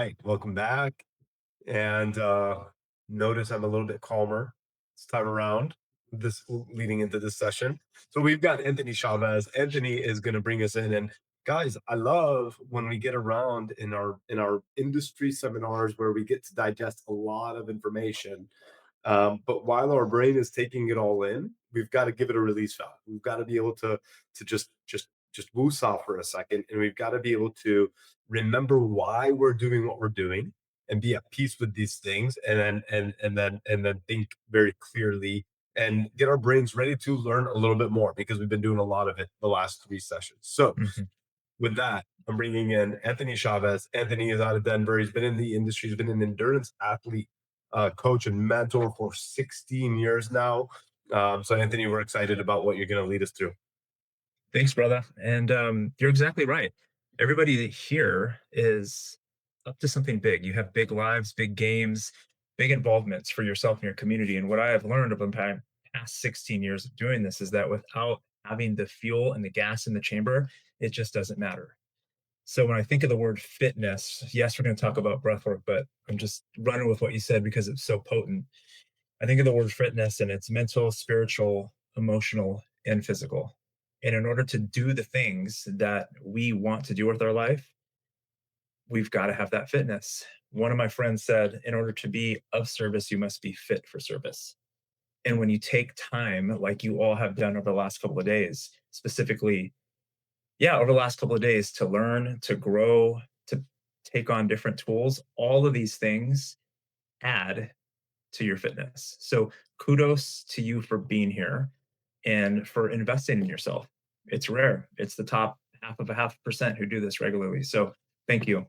right, welcome back. And notice I'm a little bit calmer this time around. This leading into this session. So we've got Anthony Chavez. Anthony is going to bring us in. And guys, I love when we get around in our industry seminars where we get to digest a lot of information. But while our brain is taking it all in, we've got to give it a release valve. We've got to be able to just woosah for a second, and we've got to be able to remember why we're doing what we're doing and be at peace with these things, and then think very clearly and get our brains ready to learn a little bit more because we've been doing a lot of it the last three sessions. So Mhm. with that, I'm bringing in Anthony Chavez. Anthony is out of Denver. He's been in the industry. He's been an endurance athlete, coach, and mentor for 16 years now. So, Anthony, we're excited about what you're going to lead us through. Thanks, brother. And you're exactly right. Everybody here is up to something big. You have big lives, big games, big involvements for yourself and your community. And what I have learned over the past 16 years of doing this is that without having the fuel and the gas in the chamber, it just doesn't matter. So when I think of the word fitness, yes, we're going to talk about breath work, but I'm just running with what you said because it's so potent. I think of the word fitness and it's mental, spiritual, emotional, and physical. And in order to do the things that we want to do with our life, we've got to have that fitness. One of my friends said, in order to be of service, you must be fit for service. And when you take time, like you all have done over the last couple of days, specifically, yeah, over the last couple of days to learn, to grow, to take on different tools, all of these things add to your fitness. So kudos to you for being here and for investing in yourself. It's rare. It's the top half of a half percent who do this regularly. So thank you.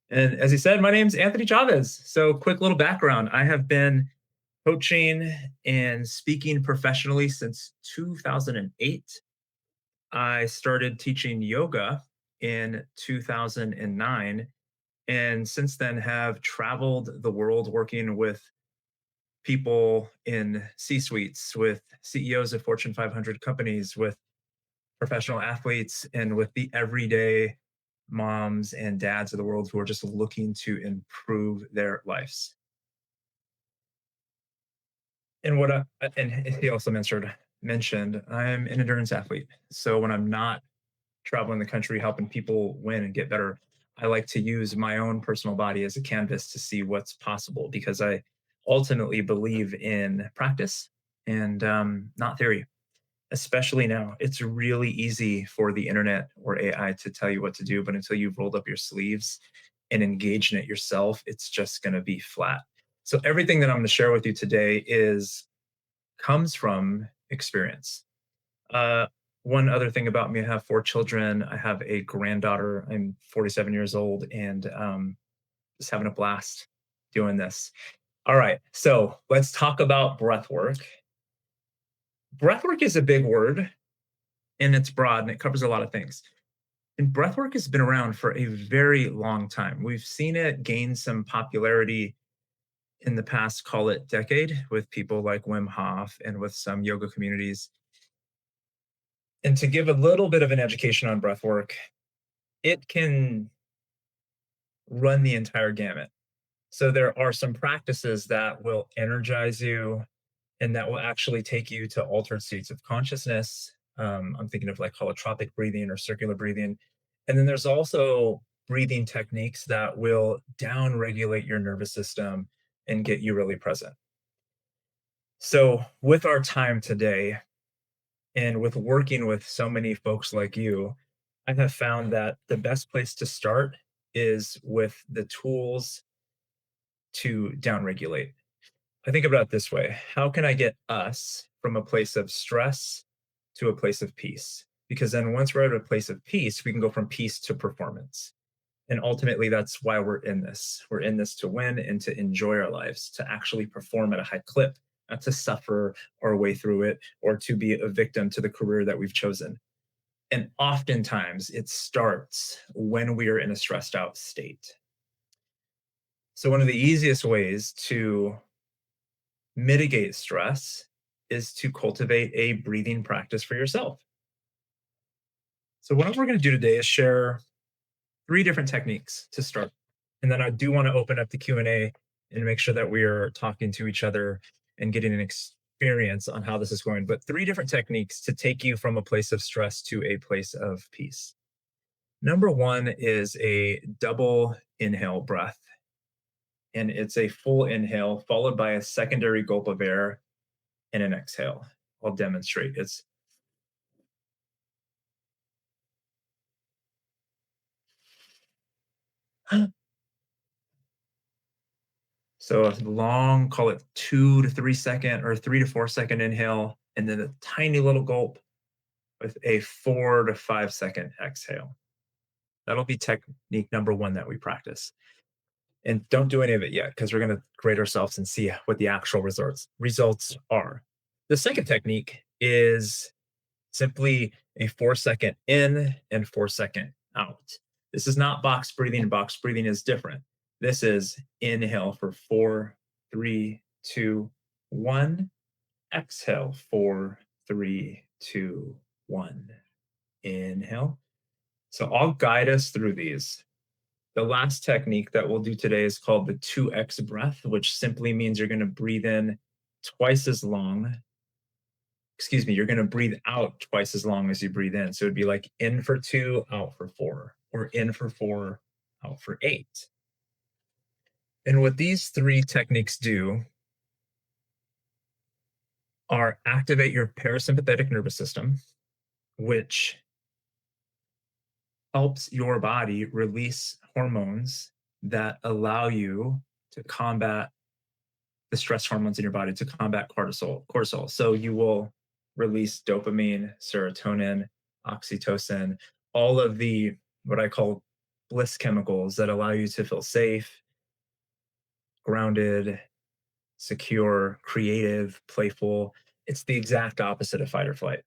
And as he said, my name's Anthony Chavez. So quick little background. I have been coaching and speaking professionally since 2008. I started teaching yoga in 2009 and since then have traveled the world working with people in C suites, with CEOs of Fortune 500 companies, with professional athletes, and with the everyday moms and dads of the world who are just looking to improve their lives. And he also mentioned I'm an endurance athlete. So when I'm not traveling the country helping people win and get better, I like to use my own personal body as a canvas to see what's possible because I ultimately believe in practice and not theory. Especially now, it's really easy for the internet or AI to tell you what to do, but until you've rolled up your sleeves and engaged in it yourself, it's just going to be flat. So everything that I'm going to share with you today is comes from experience. Uh, One other thing about me, I have four children. I have a granddaughter. I'm 47 years old and just having a blast doing this. All right, so let's talk about breath work. Breath work is a big word and it's broad and it covers a lot of things. And breathwork has been around for a very long time. We've seen it gain some popularity in the past, call it decade, with people like Wim Hof and with some yoga communities. And to give a little bit of an education on breathwork, it can run the entire gamut. So there are some practices that will energize you and that will actually take you to altered states of consciousness. I'm thinking of like holotropic breathing or circular breathing. And then there's also breathing techniques that will down regulate your nervous system and get you really present. So, with our time today and with working with so many folks like you, I have found that the best place to start is with the tools to downregulate. I think about it this way. How can I get us from a place of stress to a place of peace? Because then once we're at a place of peace, we can go from peace to performance. And ultimately, that's why we're in this. We're in this to win and to enjoy our lives, to actually perform at a high clip, not to suffer our way through it or to be a victim to the career that we've chosen. And oftentimes, it starts when we are in a stressed out state. So, one of the easiest ways to mitigate stress is to cultivate a breathing practice for yourself. So, what we're going to do today is share three different techniques to start. And then I do want to open up the Q&A and make sure that we are talking to each other and getting an experience on how this is going. But 3 different techniques to take you from a place of stress to a place of peace. Number 1 is a double inhale breath. And it's a full inhale followed by a secondary gulp of air and an exhale. I'll demonstrate. It's so a long, call it 2 to 3 second or 3 to 4 second inhale, and then a tiny little gulp with a 4 to 5 second exhale. That'll be technique number 1 that we practice. And don't do any of it yet because we're going to grade ourselves and see what the actual results are. The second technique is simply a 4-second in and 4-second out. This is not box breathing. Box breathing is different. This is inhale for 4, 3, 2, 1. Exhale, 4, 3, 2, 1. Inhale. So I'll guide us through these. The last technique that we'll do today is called the 2x breath, which simply means you're going to breathe in twice as long. Excuse me, you're going to breathe out twice as long as you breathe in. So it'd be like in for 2, out for 4, or in for 4, out for 8. And what these 3 techniques do are activate your parasympathetic nervous system, which helps your body release hormones that allow you to combat the stress hormones in your body, to combat cortisol. So you will release dopamine, serotonin, oxytocin, all of the what I call bliss chemicals that allow you to feel safe, grounded, secure, creative, playful. It's the exact opposite of fight or flight.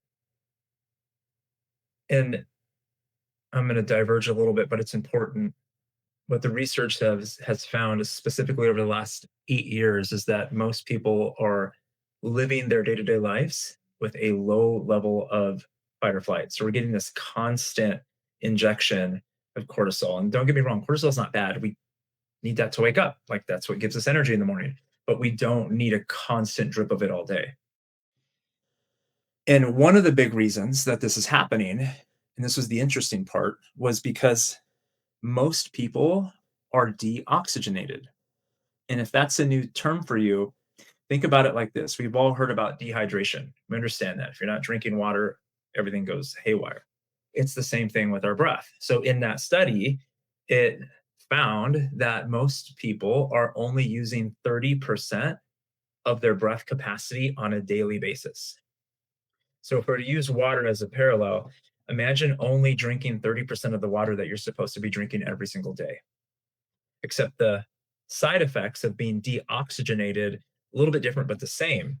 And I'm going to diverge a little bit, but it's important. What the research has found, specifically over the last 8 years, is that most people are living their day-to-day lives with a low level of fight or flight. So we're getting this constant injection of cortisol. And don't get me wrong, cortisol is not bad. We need that to wake up. Like that's what gives us energy in the morning. But we don't need a constant drip of it all day. And one of the big reasons that this is happening, and this was the interesting part, was because most people are deoxygenated. And if that's a new term for you, think about it like this. We've all heard about dehydration. We understand that. If you're not drinking water, everything goes haywire. It's the same thing with our breath. So in that study, it found that most people are only using 30% of their breath capacity on a daily basis. So if we're to use water as a parallel, imagine only drinking 30% of the water that you're supposed to be drinking every single day. Except the side effects of being deoxygenated, a little bit different, but the same.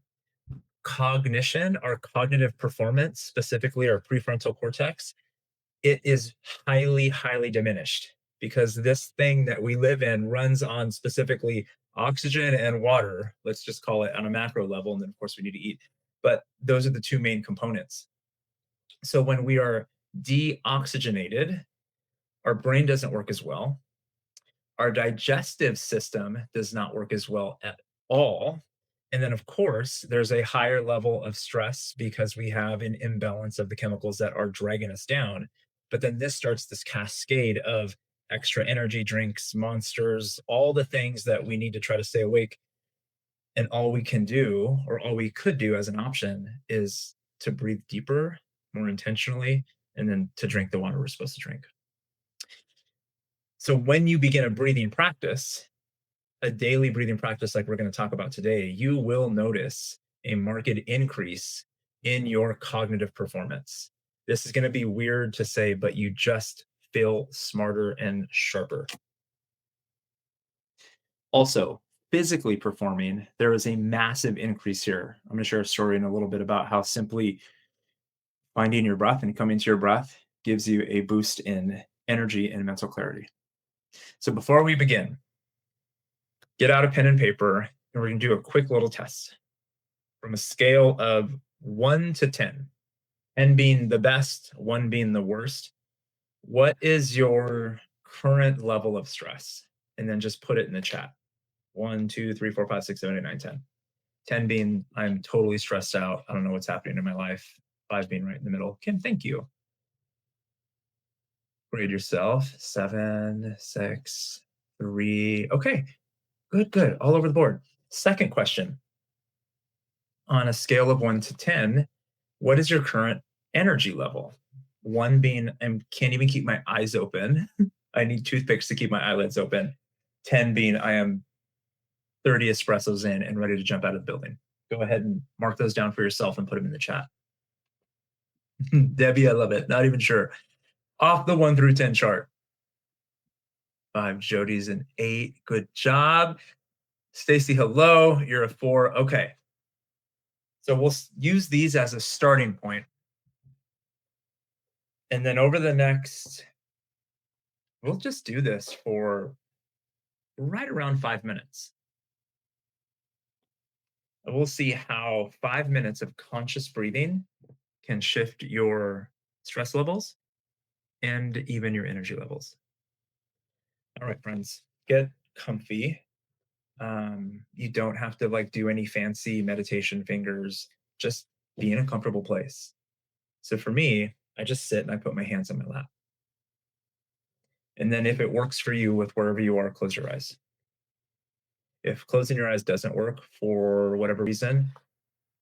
Cognition, our cognitive performance, specifically our prefrontal cortex, it is highly, highly diminished because this thing that we live in runs on specifically oxygen and water. Let's just call it on a macro level. And then, of course, we need to eat. But those are the 2 main components. So when we are deoxygenated, our brain doesn't work as well. Our digestive system does not work as well at all. And then, of course, there's a higher level of stress because we have an imbalance of the chemicals that are dragging us down. But then this starts this cascade of extra energy drinks, monsters, all the things that we need to try to stay awake. And all we can do, or all we could do as an option, is to breathe deeper, more intentionally, and then to drink the water we're supposed to drink. So when you begin a breathing practice, a daily breathing practice like we're going to talk about today, you will notice a marked increase in your cognitive performance. This is going to be weird to say, but you just feel smarter and sharper. Also, physically performing, there is a massive increase here. I'm going to share a story in a little bit about how simply finding your breath and coming to your breath gives you a boost in energy and mental clarity. So before we begin, get out a pen and paper, and we're going to do a quick little test from a scale of 1 to 10, 10 being the best, 1 being the worst. What is your current level of stress? and then just put it in the chat. 1, 2, 3, 4, 5, 6, 7, 8, 9, 10. 10 being I'm totally stressed out. I don't know what's happening in my life. 5 being right in the middle. Kim, thank you. Grade yourself. 7, 6, 3. Okay, good. All over the board. Second question. On a scale of 1 to 10, what is your current energy level? 1 being I can't even keep my eyes open. I need toothpicks to keep my eyelids open. 10 being I am 30 espressos in and ready to jump out of the building. Go ahead and mark those down for yourself and put them in the chat. Debbie, I love it. Not even sure. Off the 1 through 10 chart. 5, Jody's an 8. Good job. Stacy, hello. You're a 4. Okay. So we'll use these as a starting point. And then over the next, we'll just do this for right around 5 minutes. And we'll see how 5 minutes of conscious breathing can shift your stress levels and even your energy levels. All right, friends, get comfy. You don't have to like do any fancy meditation fingers. Just be in a comfortable place. So for me, I just sit and I put my hands on my lap. And then if it works for you with wherever you are, close your eyes. If closing your eyes doesn't work for whatever reason,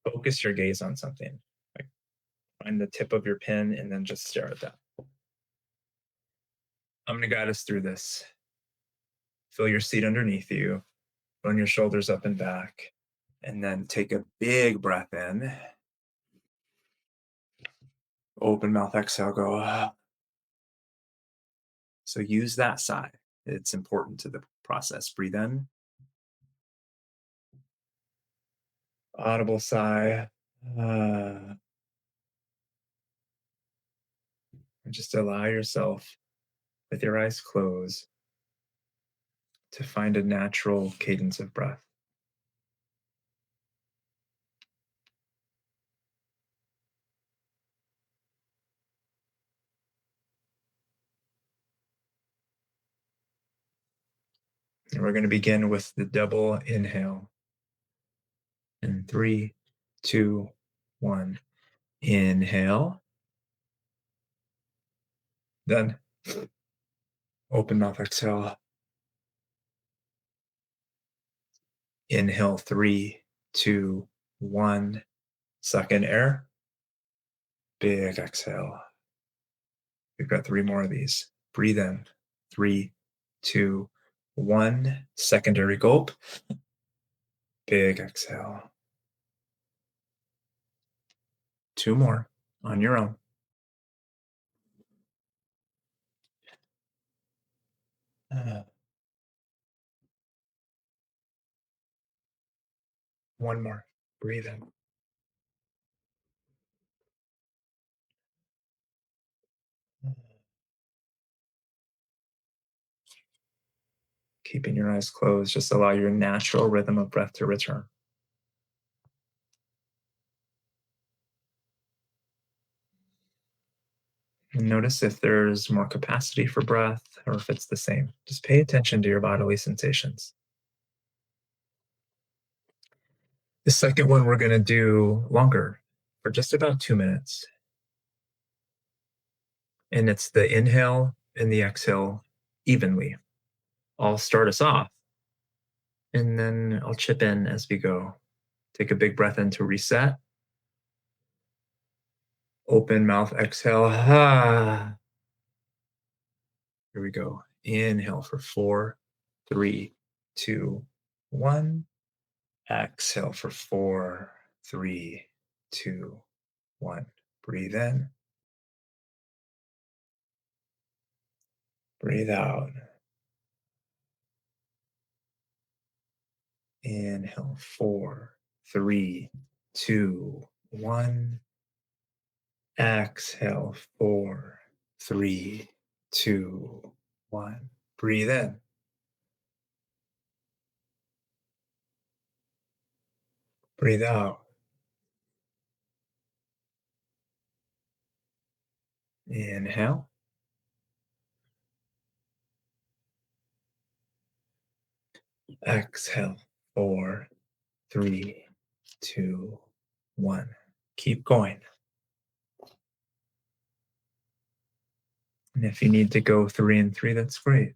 focus your gaze on something. Like find the tip of your pen and then just stare at that. I'm going to guide us through this. Feel your seat underneath you. Run your shoulders up and back. And then take a big breath in. Open mouth exhale, go up. So use that sigh. It's important to the process. Breathe in. Audible sigh. And just allow yourself, with your eyes closed, to find a natural cadence of breath. And we're going to begin with the double inhale. In 3, 2, 1. Inhale. Then open mouth exhale. Inhale, 3, 2, 1. Suck in air. Big exhale. We've got 3 more of these. Breathe in. 3, 2, 1. Secondary gulp. Big exhale. 2 more on your own. One more. Breathe in. Keeping your eyes closed, just allow your natural rhythm of breath to return. And notice if there's more capacity for breath or if it's the same. Just pay attention to your bodily sensations. The second one we're going to do longer, for just about 2 minutes. And it's the inhale and the exhale evenly. I'll start us off, and then I'll chip in as we go. Take a big breath in to reset. Open mouth, exhale. Ah. Here we go. Inhale for 4, 3, 2, 1. Exhale for 4, 3, 2, 1. Breathe in. Breathe out. Inhale, 4, 3, 2, 1. Exhale, 4, 3, 2, 1. Breathe in. Breathe out. Inhale. Exhale. 4, 3, 2, 1. Keep going. And if you need to go 3 and 3, that's great.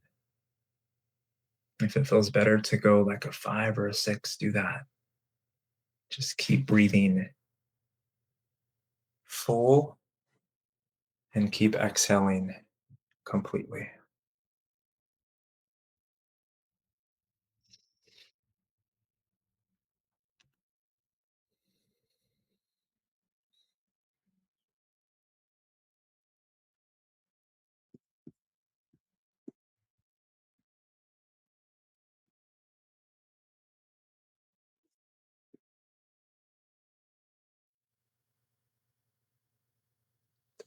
If it feels better to go like a 5 or a 6, do that. Just keep breathing full and keep exhaling completely.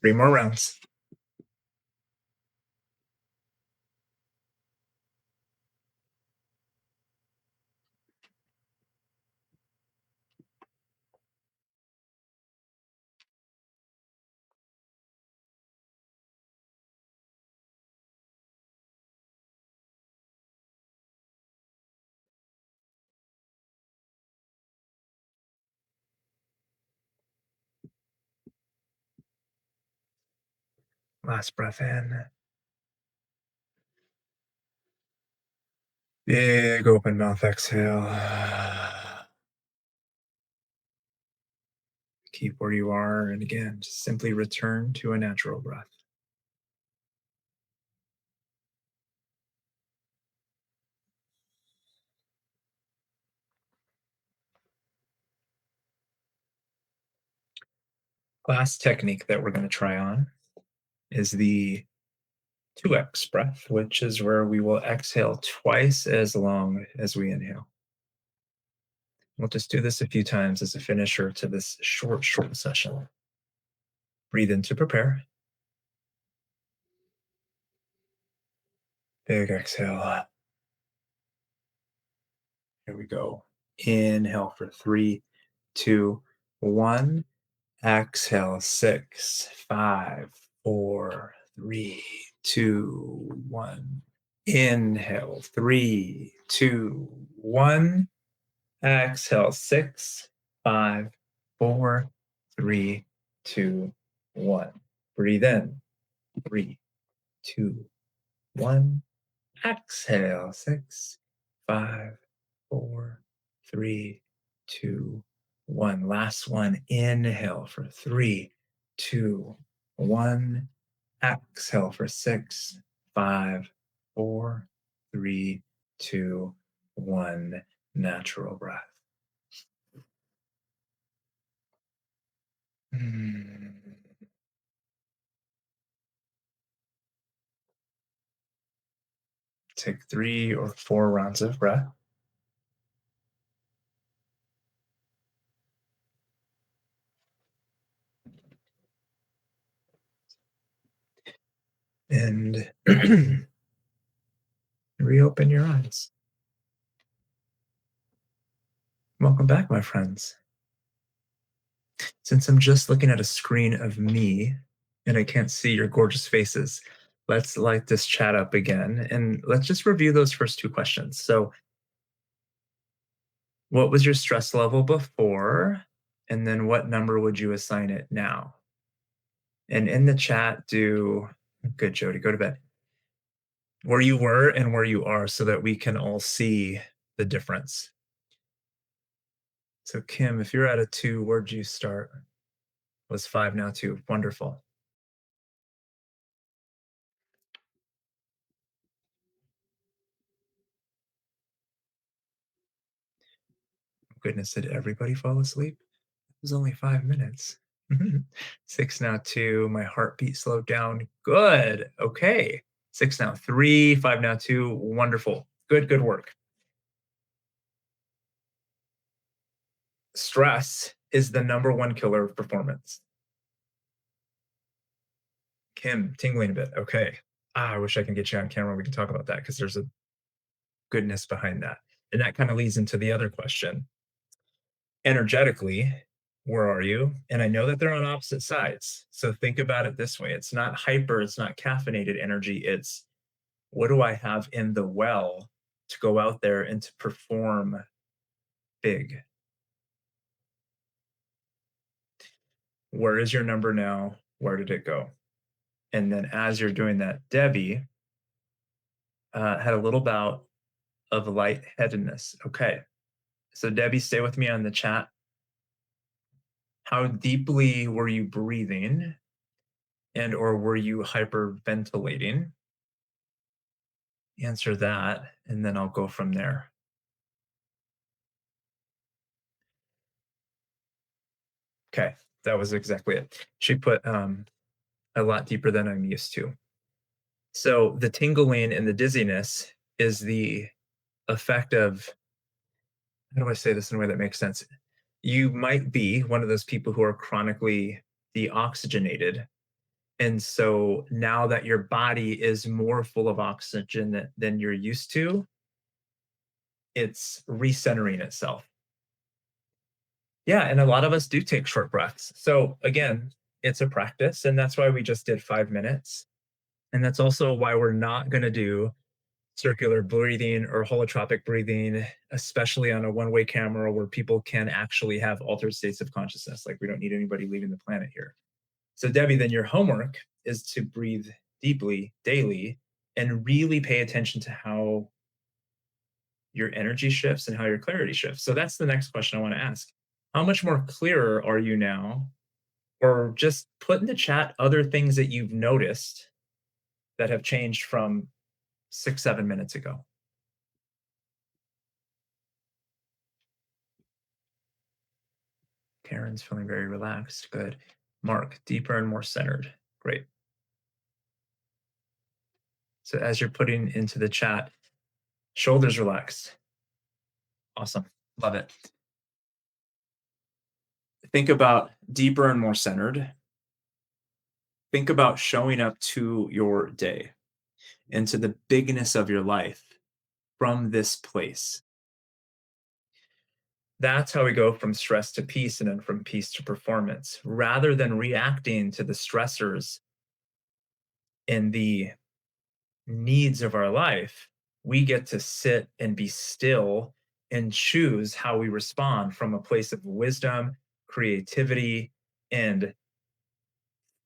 Three more rounds. Last breath in. Big open mouth exhale. Keep where you are. And again, just simply return to a natural breath. Last technique that we're going to try on is the 2x breath, which is where we will exhale twice as long as we inhale. We'll just do this a few times as a finisher to this short session. Breathe in to prepare. Big exhale. Here we go. Inhale for 3, 2, 1. Exhale, 6, 5, 4, 3, 2, 1. Inhale, 3, 2, 1. Exhale, 6, 5, 4, 3, 2, 1. Breathe in, 3, 2, 1. Exhale, 6, 5, 4, 3, 2, 1. Last one. Inhale for 3, 2, 1. Exhale for 6, 5, 4, 3, 2, 1. Natural breath. Take 3 or 4 rounds of breath. And reopen your eyes. Welcome back, my friends. Since I'm just looking at a screen of me and I can't see your gorgeous faces, let's light this chat up again and let's just review those first 2 questions. So, what was your stress level before? And then what number would you assign it now? And in the chat, good, Jody, go to bed. Where you were and where you are so that we can all see the difference. So, Kim, if you're at a 2, where'd you start? Was 5, now 2. Wonderful. Goodness, did everybody fall asleep? It was only 5 minutes. 6, now 2. My heartbeat slowed down. Good. Okay. 6, now 3. 5, now 2. Wonderful. Good work. Stress is the #1 killer of performance. Kim, tingling a bit. Okay. I wish I can get you on camera. We can talk about that because there's a goodness behind that. And that kind of leads into the other question. Energetically, where are you? And I know that they're on opposite sides. So think about it this way. It's not hyper, it's not caffeinated energy. It's what do I have in the well to go out there and to perform big. Where is your number now? Where did it go? And then as you're doing that, Debbie had a little bout of lightheadedness. Okay. So, Debbie, stay with me on the chat. How deeply were you breathing and or were you hyperventilating? Answer that, and then I'll go from there. Okay, that was exactly it. She put a lot deeper than I'm used to. So the tingling and the dizziness is the effect of, how do I say this in a way that makes sense? You might be one of those people who are chronically deoxygenated. And so now that your body is more full of oxygen than you're used to, it's recentering itself. Yeah, and a lot of us do take short breaths. So again, it's a practice, and that's why we just did 5 minutes. And that's also why we're not going to do circular breathing or holotropic breathing, especially on a one-way camera where people can actually have altered states of consciousness. Like, we don't need anybody leaving the planet here. So Debbie, then your homework is to breathe deeply daily and really pay attention to how your energy shifts and how your clarity shifts. So that's the next question I want to ask. How much more clearer are you now? Or just put in the chat other things that you've noticed that have changed from 6, 7 minutes ago. Karen's feeling very relaxed. Good. Mark, deeper and more centered. Great. So as you're putting into the chat, shoulders relaxed. Awesome. Love it. Think about deeper and more centered. Think about showing up to your day and to the bigness of your life from this place. That's how we go from stress to peace and then from peace to performance, rather than reacting to the stressors and the needs of our life. We get to sit and be still and choose how we respond from a place of wisdom, creativity, and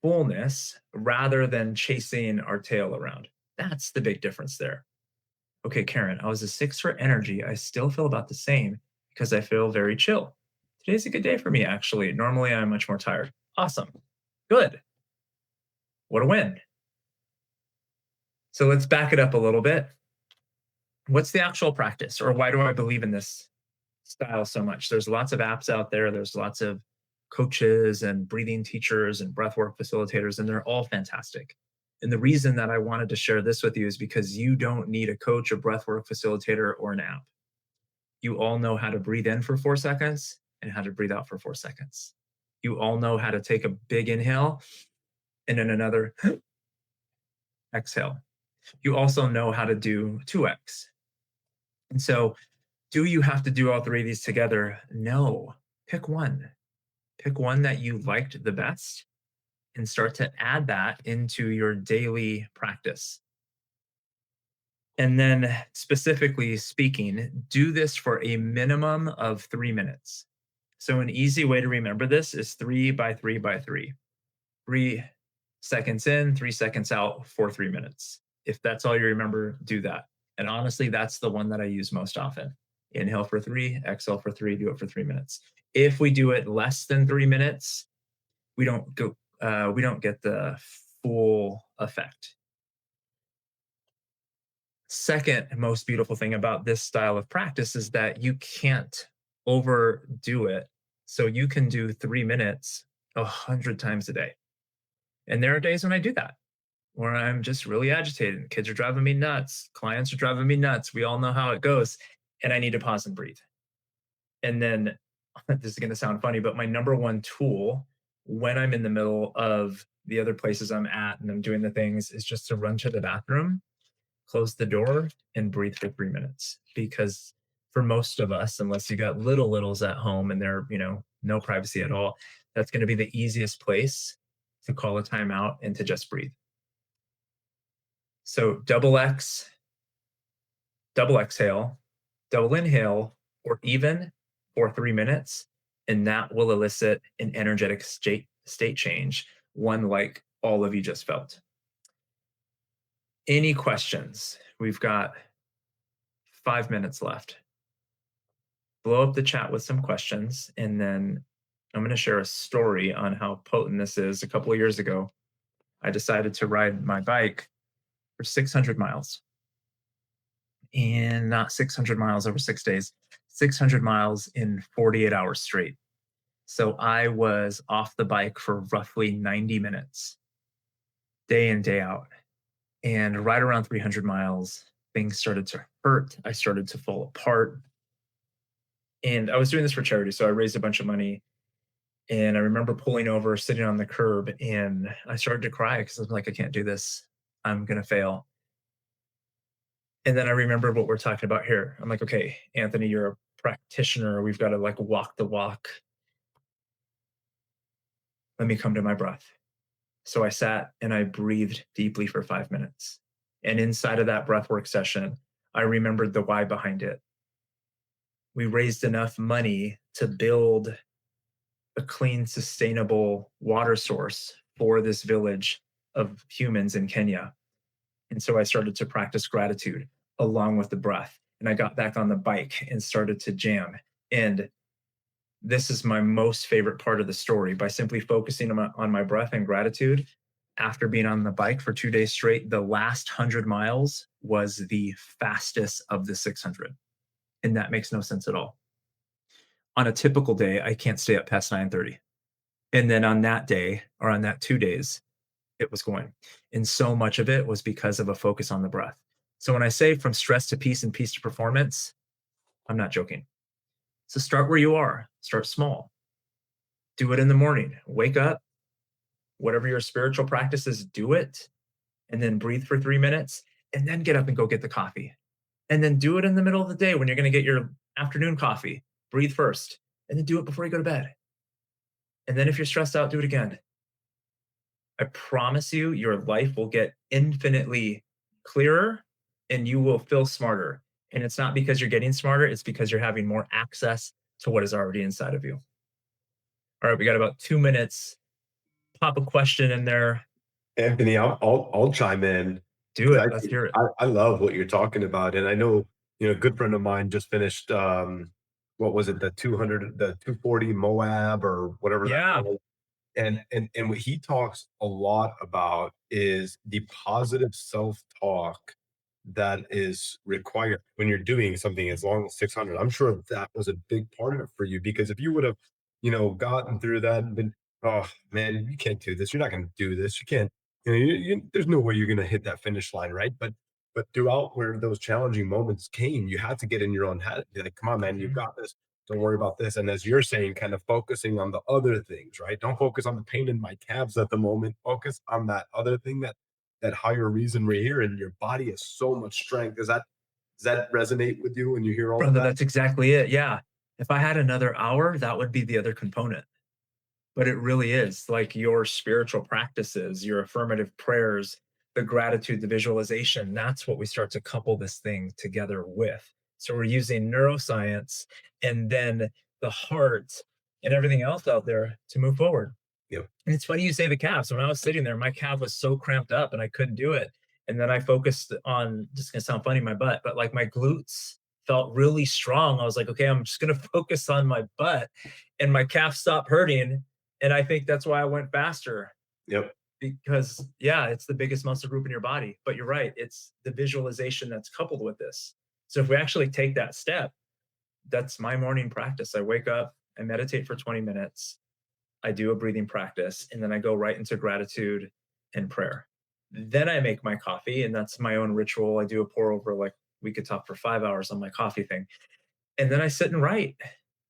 fullness rather than chasing our tail around. That's the big difference there. Okay, Karen, I was a 6 for energy. I still feel about the same because I feel very chill. Today's a good day for me, actually. Normally, I'm much more tired. Awesome. Good. What a win. So let's back it up a little bit. What's the actual practice, or why do I believe in this style so much? There's lots of apps out there. There's lots of coaches and breathing teachers and breathwork facilitators, and they're all fantastic. And the reason that I wanted to share this with you is because you don't need a coach, a breathwork facilitator, or an app. You all know how to breathe in for 4 seconds and how to breathe out for 4 seconds. You all know how to take a big inhale and then another exhale. You also know how to do 2x. And so, do you have to do all 3 of these together? No. Pick one. Pick one that you liked the best and start to add that into your daily practice. And then, specifically speaking, do this for a minimum of 3 minutes. So, an easy way to remember this is 3 by 3 by 3. 3 seconds in, 3 seconds out for 3 minutes. If that's all you remember, do that. And honestly, that's the one that I use most often. Inhale for 3, exhale for 3, do it for 3 minutes. If we do it less than 3 minutes, we don't get the full effect. Second most beautiful thing about this style of practice is that you can't overdo it. So you can do 3 minutes 100 times a day. And there are days when I do that, where I'm just really agitated. Kids are driving me nuts. Clients are driving me nuts. We all know how it goes. And I need to pause and breathe. And then, this is going to sound funny, but my number one tool when I'm in the middle of the other places I'm at and I'm doing the things is just to run to the bathroom, close the door, and breathe for 3 minutes. Because for most of us, unless you got littles at home and they're, no privacy at all, that's going to be the easiest place to call a timeout and to just breathe. So double X, double exhale, double inhale, or even for 3 minutes. And that will elicit an energetic state change, one like all of you just felt. Any questions? We've got 5 minutes left. Blow up the chat with some questions, and then I'm going to share a story on how potent this is. A couple of years ago, I decided to ride my bike for 600 miles, and not 600 miles over 6 days, 600 miles in 48 hours straight. So I was off the bike for roughly 90 minutes, day in, day out. And right around 300 miles, things started to hurt. I started to fall apart. And I was doing this for charity. So I raised a bunch of money. And I remember pulling over, sitting on the curb, and I started to cry because I was like, I can't do this. I'm going to fail. And then I remember what we're talking about here. I'm like, okay, Anthony, you're a practitioner. We've got to like walk the walk. Let me come to my breath. So I sat and I breathed deeply for 5 minutes. And inside of that breathwork session, I remembered the why behind it. We raised enough money to build a clean, sustainable water source for this village of humans in Kenya. And so I started to practice gratitude along with the breath. And I got back on the bike and started to jam. And this is my most favorite part of the story. By simply focusing on my breath and gratitude, after being on the bike for 2 days straight, the last 100 miles was the fastest of the 600. And that makes no sense at all. On a typical day, I can't stay up past 9:30. And then on that day, or on that 2 days, it was going. And so much of it was because of a focus on the breath. So when I say from stress to peace and peace to performance, I'm not joking. So start where you are, start small. Do it in the morning. Wake up, whatever your spiritual practice is, do it, and then breathe for 3 minutes, and then get up and go get the coffee. And then do it in the middle of the day when you're going to get your afternoon coffee. Breathe first, and then do it before you go to bed. And then if you're stressed out, do it again. I promise you, your life will get infinitely clearer and you will feel smarter. And it's not because you're getting smarter, it's because you're having more access to what is already inside of you. All right, we got about 2 minutes. Pop a question in there. Anthony, I'll chime in. Do it. Let's hear it. I love what you're talking about, and I know a good friend of mine just finished what was it, the 200, the 240 Moab or whatever that Yeah. was. And what he talks a lot about is the positive self-talk that is required when you're doing something as long as 600. I'm sure that was a big part of it for you because if you would have, gotten through that and been, oh man, you can't do this. You're not going to do this. You can't. There's no way you're going to hit that finish line, right? But throughout where those challenging moments came, you had to get in your own head. Be like, come on, man, you've got this. Don't worry about this. And as you're saying, kind of focusing on the other things, right? Don't focus on the pain in my calves at the moment. Focus on that other thing, that higher reason right here. And your body has so much strength. Does that resonate with you when you hear all of Brother, that? that's exactly it. Yeah. If I had another hour, that would be the other component. But it really is like your spiritual practices, your affirmative prayers, the gratitude, the visualization. That's what we start to couple this thing together with. So we're using neuroscience and then the heart and everything else out there to move forward. Yep. And it's funny you say the calves. When I was sitting there, my calf was so cramped up and I couldn't do it. And then I focused on, just gonna sound funny, my butt, but like my glutes felt really strong. I was like, okay, I'm just gonna focus on my butt. And my calf stopped hurting. And I think that's why I went faster Yep. because, yeah, it's the biggest muscle group in your body. But you're right, it's the visualization that's coupled with this. So if we actually take that step, that's my morning practice. I wake up, I meditate for 20 minutes, I do a breathing practice, and then I go right into gratitude and prayer. Then I make my coffee, and that's my own ritual. I do a pour over, like we could talk for 5 hours on my coffee thing. And then I sit and write.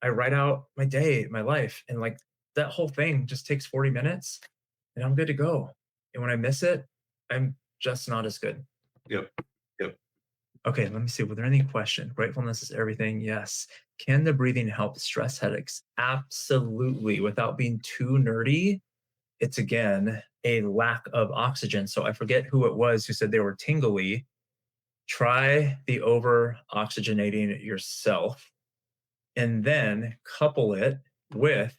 I write out my day, my life, and like that whole thing just takes 40 minutes and I'm good to go. And when I miss it, I'm just not as good. Yep. Yep. Okay, let me see. Were there any question? Gratefulness is everything. Yes. Can the breathing help stress headaches? Absolutely. Without being too nerdy, it's again a lack of oxygen. So I forget who it was who said they were tingly. try the over oxygenating yourself and then couple it with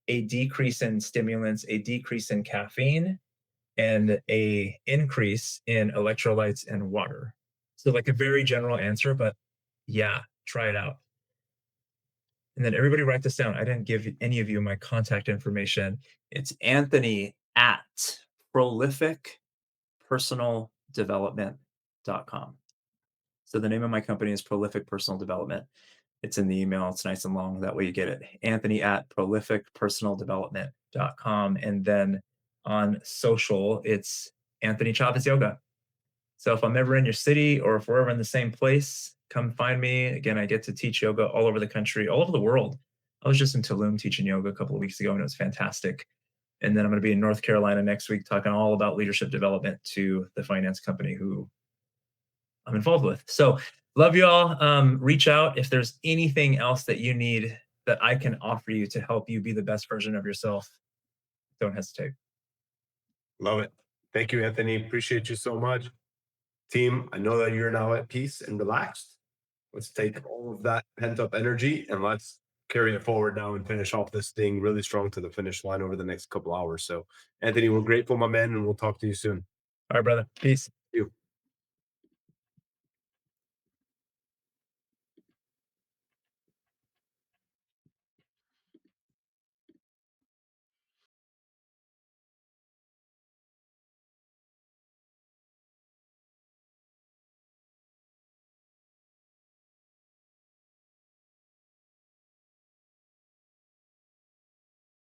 a decrease in stimulants, a decrease in caffeine, and a increase in electrolytes and water. So like a very general answer, but yeah, try it out. And then everybody write this down. I didn't give any of you my contact information. It's Anthony at prolificpersonaldevelopment.com. So the name of my company is Prolific Personal Development. It's in the email. It's nice and long. That way you get it. Anthony at prolificpersonaldevelopment.com. And then on social, it's Anthony Chavez Yoga. So if I'm ever in your city or if we're ever in the same place, come find me. Again, I get to teach yoga all over the country, all over the world. I was just in Tulum teaching yoga a couple of weeks ago, and it was fantastic. And then I'm going to be in North Carolina next week talking all about leadership development to the finance company who I'm involved with. So love you all. Reach out if there's anything else that you need that I can offer you to help you be the best version of yourself. Don't hesitate. Love it. Thank you, Anthony. Appreciate you so much. Team, I know that you're now at peace and relaxed. Let's take all of that pent up energy and let's carry it forward now and finish off this thing really strong to the finish line over the next couple hours. So, Anthony, we're grateful, my man, and we'll talk to you soon. All right, brother. Peace.